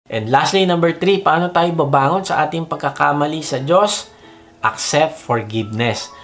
And lastly, number 3, paano tayo babangon sa ating pagkakamali sa Diyos? Accept forgiveness.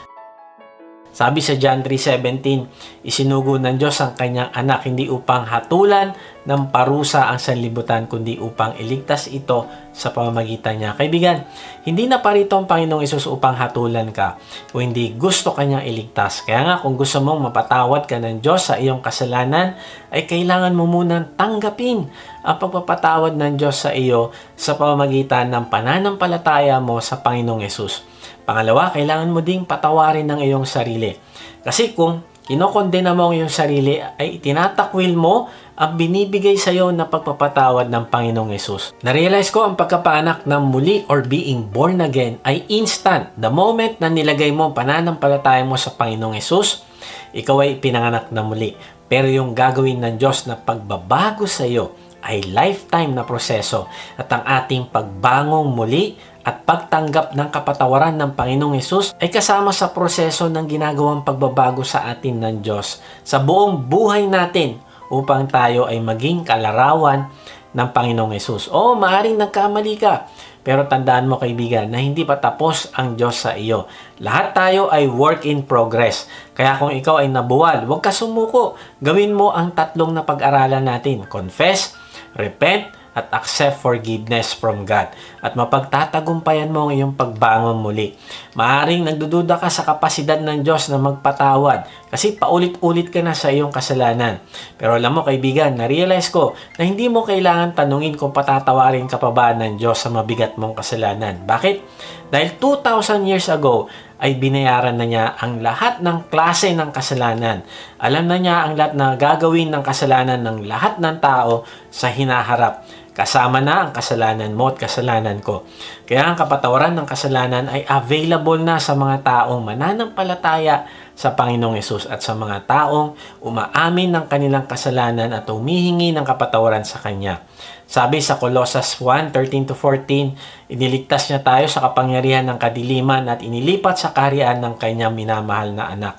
Sabi sa John 3:17, isinugo ng Diyos ang kanyang anak hindi upang hatulan ng parusa ang sanlibutan, kundi upang iligtas ito sa pamamagitan niya. Kaibigan, hindi na parito ang Panginoong Hesus upang hatulan ka, kung hindi gusto kanyang iligtas. Kaya nga, kung gusto mong mapatawad ka ng Diyos sa iyong kasalanan, ay kailangan mo munang tanggapin ang pagpapatawad ng Diyos sa iyo sa pamamagitan ng pananampalataya mo sa Panginoong Hesus. Pangalawa, kailangan mo ding patawarin ng iyong sarili. Kasi kung kinokondena mo ang iyong sarili, ay tinatakwil mo ang binibigay sa iyo na pagpapatawad ng Panginoong Hesus. Na-realize ko ang pagkapaanak ng muli or being born again ay instant. The moment na nilagay mo ang pananampalataya mo sa Panginoong Hesus, ikaw ay pinanganak na muli. Pero yung gagawin ng Diyos na pagbabago sa iyo ay lifetime na proseso, at ang ating pagbangong muli at pagtanggap ng kapatawaran ng Panginoong Hesus ay kasama sa proseso ng ginagawang pagbabago sa atin ng Diyos sa buong buhay natin upang tayo ay maging kalarawan ng Panginoong Hesus. Oo, maaaring nagkamali ka, pero tandaan mo kaibigan na hindi pa tapos ang Diyos sa iyo. Lahat tayo ay work in progress. Kaya kung ikaw ay nabuwal, huwag ka sumuko. Gawin mo ang tatlong na pag-aralan natin. Confess, repent, at accept forgiveness from God. At mapagtatagumpayan mo ang iyong pagbangon muli. Maaring nagdududa ka sa kapasidad ng Diyos na magpatawad kasi paulit-ulit ka na sa iyong kasalanan. Pero alam mo kaibigan, na-realize ko na hindi mo kailangan tanungin kung patatawarin ka pa ba ng Diyos sa mabigat mong kasalanan. Bakit? Dahil 2,000 years ago, ay binayaran na niya ang lahat ng klase ng kasalanan. Alam na niya ang lahat na gagawin ng kasalanan ng lahat ng tao sa hinaharap. Kasama na ang kasalanan mo at kasalanan ko. Kaya ang kapatawaran ng kasalanan ay available na sa mga taong mananampalataya sa Panginoong Hesus at sa mga taong umaamin ng kanilang kasalanan at humihingi ng kapatawaran sa Kanya. Sabi sa Colossus 1:13-14, iniligtas niya tayo sa kapangyarihan ng kadiliman at inilipat sa kaharian ng Kanyang minamahal na anak,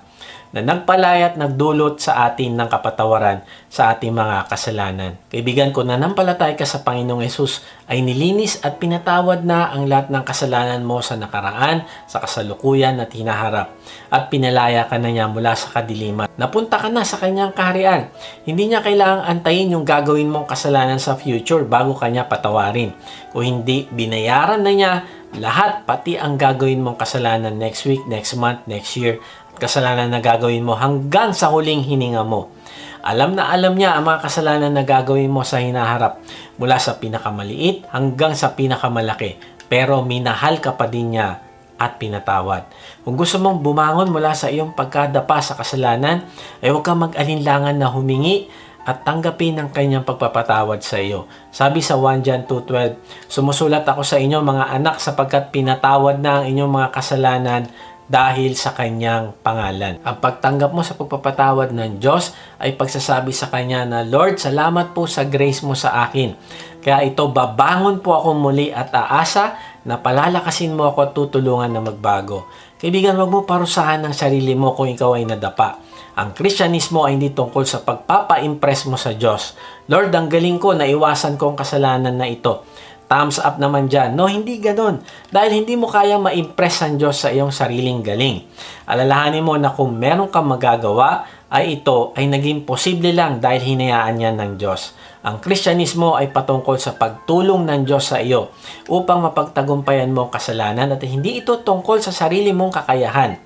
na nagpalaya at nagdulot sa atin ng kapatawaran sa ating mga kasalanan. Kaibigan, kung nanampalataya ka sa Panginoong Hesus, ay nilinis at pinatawad na ang lahat ng kasalanan mo sa nakaraan, sa kasalukuyan at hinaharap. At pinalaya ka na niya mula sa kadiliman. Napunta ka na sa kanyang kaharian. Hindi niya kailangang antayin yung gagawin mong kasalanan sa future bago kanya patawarin. Kung hindi, binayaran na niya lahat, pati ang gagawin mong kasalanan next week, next month, next year, kasalanan na gagawin mo hanggang sa huling hininga mo. Alam na alam niya ang mga kasalanan na gagawin mo sa hinaharap, mula sa pinakamaliit hanggang sa pinakamalaki. Pero minahal ka pa din niya at pinatawad. Kung gusto mong bumangon mula sa iyong pagkadapa sa kasalanan, ay huwag kang mag-alinlangan na humingi at tanggapin ang kanyang pagpapatawad sa iyo. Sabi sa 1 John 2:12, sumusulat ako sa inyo mga anak sapagkat pinatawad na ang inyong mga kasalanan dahil sa kanyang pangalan. Ang pagtanggap mo sa pagpapatawad ng Diyos ay pagsasabi sa kanya na, Lord, salamat po sa grace mo sa akin. Kaya ito, babangon po ako muli at aasa na palalakasin mo ako at tutulungan na magbago. Kaibigan, wag mo parusahan ng sarili mo kung ikaw ay nadapa. Ang Kristyanismo ay hindi tungkol sa pagpapa-impress mo sa Diyos. Lord, ang galing ko, naiwasan ko ang kasalanan na ito. Thumbs up naman dyan. No, hindi ganon. Dahil hindi mo kayang ma-impress ang Diyos sa iyong sariling galing. Alalahanin mo na kung meron kang magagawa, ay ito ay naging posible lang dahil hinayaan niya ng Diyos. Ang Kristyanismo ay patungkol sa pagtulong ng Diyos sa iyo upang mapagtagumpayan mo ang kasalanan at hindi ito tungkol sa sarili mong kakayahan.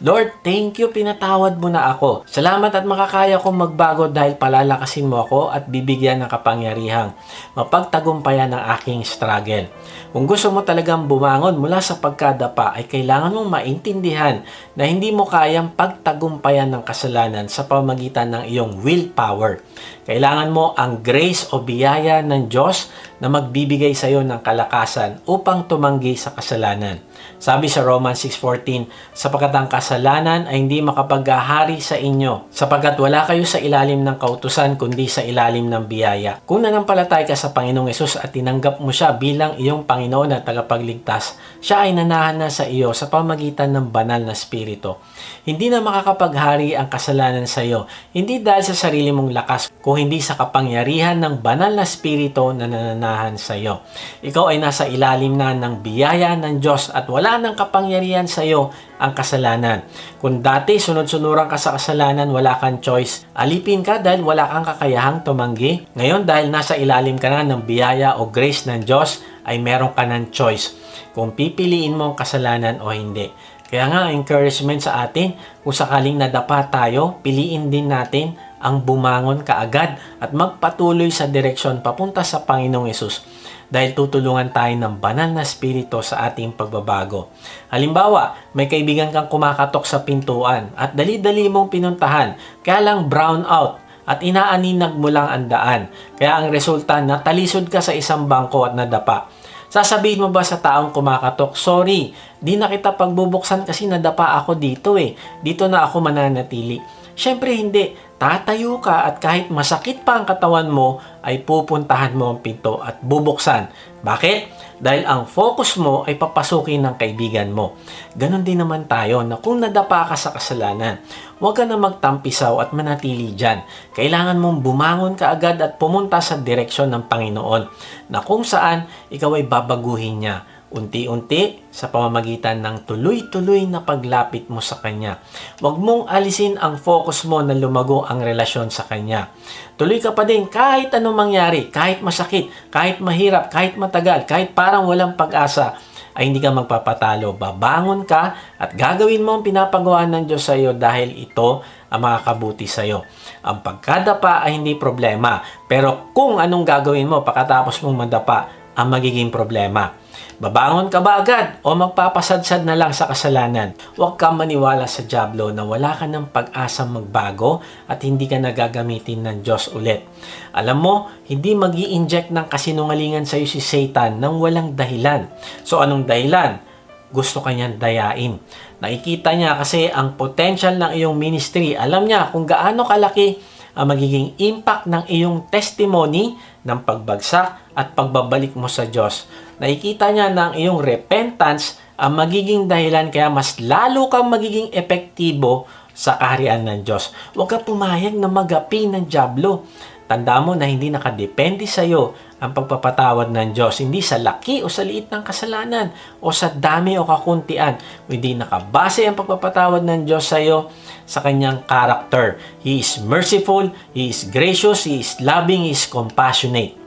Lord, thank you, pinatawad mo na ako. Salamat at makakaya kong magbago dahil palalakasin mo ako at bibigyan ng kapangyarihang mapagtagumpayan ang aking struggle. Kung gusto mo talagang bumangon mula sa pagkadapa, ay kailangan mong maintindihan na hindi mo kayang pagtagumpayan ng kasalanan sa pamamagitan ng iyong willpower. Kailangan mo ang grace o biyaya ng Diyos na magbibigay sa iyo ng kalakasan upang tumanggi sa kasalanan. Sabi sa Romans 6:14, sapagkat ang kasalanan ay hindi makapaghahari sa inyo, sapagkat wala kayo sa ilalim ng kautusan kundi sa ilalim ng biyaya. Kung nanampalataya ka sa Panginoong Hesus at tinanggap mo siya bilang iyong Panginoon at tagapagligtas, siya ay nanahan na sa iyo sa pamagitan ng banal na Espiritu. Hindi na makakapaghari ang kasalanan sa iyo, hindi dahil sa sarili mong lakas, kung hindi sa kapangyarihan ng banal na Espiritu na nananahan pananahan sa iyo. Ikaw ay nasa ilalim na ng biyaya ng Diyos at wala nang kapangyarihan sa iyo ang kasalanan. Kung dati sunod-sunuran ka sa kasalanan, wala kang choice. Alipin ka dahil wala kang kakayahang tumanggi. Ngayon dahil nasa ilalim ka na ng biyaya o grace ng Diyos, ay meron ka ng choice kung pipiliin mo ang kasalanan o hindi. Kaya nga, encouragement sa atin, kung sakaling nadapa tayo, piliin din natin ang bumangon kaagad at magpatuloy sa direksyon papunta sa Panginoong Hesus dahil tutulungan tayo ng banal na spirito sa ating pagbabago. Halimbawa, may kaibigan kang kumakatok sa pintuan at dali-dali mong pinuntahan, kaya lang brown out at inaaninag mo lang ang daan. Kaya ang resulta, natalisod ka sa isang bangko at nadapa. Sasabihin mo ba sa taong kumakatok, sorry, di na kita pagbubuksan kasi nadapa ako dito dito na ako mananatili. Siyempre hindi. Tatayo ka at kahit masakit pa ang katawan mo, ay pupuntahan mo ang pinto at bubuksan. Bakit? Dahil ang focus mo ay papasukin ng kaibigan mo. Ganon din naman tayo na kung nadapa ka sa kasalanan, huwag ka na magtampisaw at manatili dyan. Kailangan mong bumangon ka agad at pumunta sa direksyon ng Panginoon na kung saan ikaw ay babaguhin niya. Unti-unti sa pamamagitan ng tuloy-tuloy na paglapit mo sa Kanya. Huwag mong alisin ang focus mo na lumago ang relasyon sa Kanya. Tuloy ka pa din kahit anong mangyari, kahit masakit, kahit mahirap, kahit matagal, kahit parang walang pag-asa, ay hindi ka magpapatalo. Babangon ka at gagawin mo ang pinapagawa ng Diyos sa iyo dahil ito ang makakabuti sa iyo. Ang pagkadapa ay hindi problema, pero kung anong gagawin mo pagkatapos mong madapa, ang magiging problema. Babangon ka ba agad o magpapasadsad na lang sa kasalanan? Huwag kang maniwala sa dyablo na wala ka ng pag-asang magbago at hindi ka nagagamitin ng Diyos ulit. Alam mo, hindi mag-i-inject ng kasinungalingan sa iyo si Satan nang walang dahilan. So anong dahilan? Gusto kanyang dayain. Nakikita niya kasi ang potential ng iyong ministry. Alam niya kung gaano kalaki ang magiging impact ng iyong testimony ng pagbagsak at pagbabalik mo sa Diyos. Nakikita niya na ang iyong repentance ang magiging dahilan kaya mas lalo kang magiging epektibo sa kaharian ng Diyos. Huwag ka pumayag na magapi ng dyablo. Tanda mo na hindi nakadepende sa iyo ang pagpapatawad ng Diyos. Hindi sa laki o sa liit ng kasalanan o sa dami o kakuntian. Hindi nakabase ang pagpapatawad ng Diyos sa iyo sa kanyang character. He is merciful, He is gracious, He is loving, He is compassionate.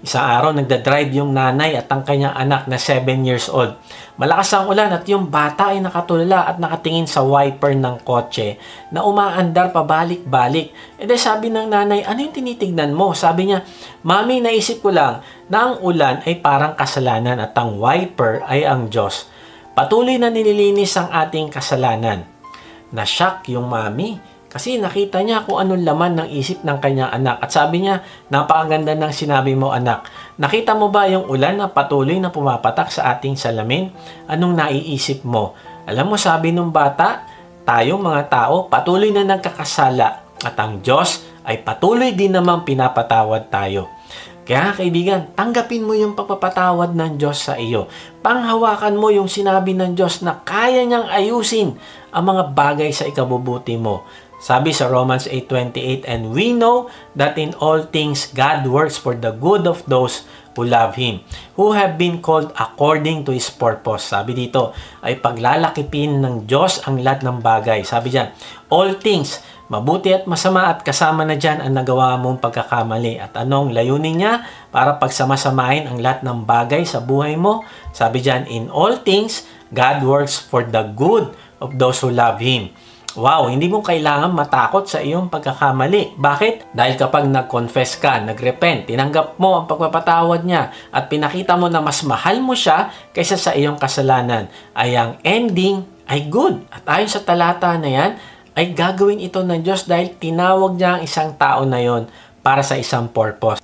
Isang araw, nagdadrive yung nanay at ang kanyang anak na 7 years old. Malakas ang ulan at yung bata ay nakatulala at nakatingin sa wiper ng kotse na umaandar pabalik-balik. E de sabi ng nanay, ano yung tinitignan mo? Sabi niya, Mami, naisip ko lang na ang ulan ay parang kasalanan at ang wiper ay ang Diyos. Patuloy na nililinis ang ating kasalanan. Na-shock yung mami. Kasi nakita niya kung anong laman ng isip ng kanyang anak. At sabi niya, napakaganda ng sinabi mo anak. Nakita mo ba yung ulan na patuloy na pumapatak sa ating salamin? Anong naiisip mo? Alam mo, sabi ng bata, tayong mga tao patuloy na nagkakasala. At ang Diyos ay patuloy din namang pinapatawad tayo. Kaya kaibigan, tanggapin mo yung pagpapatawad ng Diyos sa iyo. Panghawakan mo yung sinabi ng Diyos na kaya niyang ayusin ang mga bagay sa ikabubuti mo. Sabi sa Romans 8:28, and we know that in all things God works for the good of those who love Him, who have been called according to His purpose. Sabi dito, ay paglalakipin ng Diyos ang lahat ng bagay. Sabi diyan, all things, mabuti at masama at kasama na dyan ang nagawa mong pagkakamali. At anong layunin niya? Para pagsamasamahin ang lahat ng bagay sa buhay mo. Sabi diyan, in all things, God works for the good of those who love Him. Wow, hindi mo kailangan matakot sa iyong pagkakamali. Bakit? Dahil kapag nag-confess ka, nag-repent, tinanggap mo ang pagpapatawad niya at pinakita mo na mas mahal mo siya kaysa sa iyong kasalanan, ay ang ending ay good. At ayon sa talata na yan, ay gagawin ito ng Diyos dahil tinawag niya ang isang tao na yon para sa isang purpose.